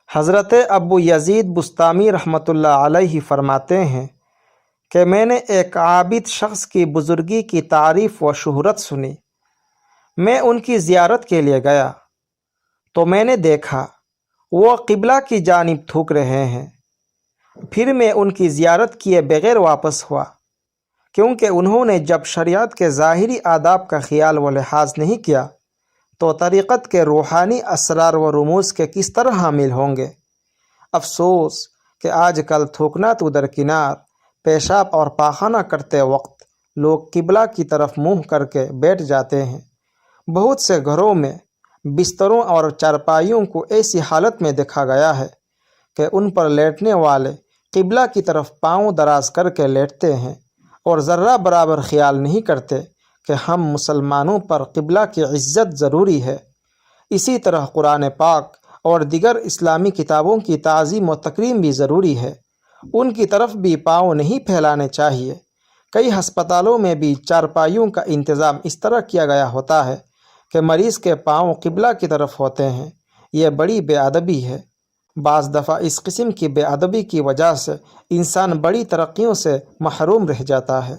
حضرت ابو یزید بستامی رحمۃ اللہ علیہ فرماتے ہیں کہ میں نے ایک عابد شخص کی بزرگی کی تعریف و شہرت سنی۔ میں ان کی زیارت کے لیے گیا تو میں نے دیکھا وہ قبلہ کی جانب تھوک رہے ہیں۔ پھر میں ان کی زیارت کیے بغیر واپس ہوا، کیونکہ انہوں نے جب شریعت کے ظاہری آداب کا خیال و لحاظ نہیں کیا تو طریقت کے روحانی اسرار و رموز کے کس طرح حامل ہوں گے۔ افسوس کہ آج کل تھوکنا تو درکنار، پیشاب اور پاخانہ کرتے وقت لوگ قبلہ کی طرف منہ کر کے بیٹھ جاتے ہیں۔ بہت سے گھروں میں بستروں اور چارپائیوں کو ایسی حالت میں دیکھا گیا ہے کہ ان پر لیٹنے والے قبلہ کی طرف پاؤں دراز کر کے لیٹتے ہیں اور ذرہ برابر خیال نہیں کرتے کہ ہم مسلمانوں پر قبلہ کی عزت ضروری ہے۔ اسی طرح قرآن پاک اور دیگر اسلامی کتابوں کی تعظیم و تکریم بھی ضروری ہے، ان کی طرف بھی پاؤں نہیں پھیلانے چاہیے۔ کئی ہسپتالوں میں بھی چارپائیوں کا انتظام اس طرح کیا گیا ہوتا ہے کہ مریض کے پاؤں قبلہ کی طرف ہوتے ہیں۔ یہ بڑی بے ادبی ہے۔ بعض دفعہ اس قسم کی بے ادبی کی وجہ سے انسان بڑی ترقیوں سے محروم رہ جاتا ہے۔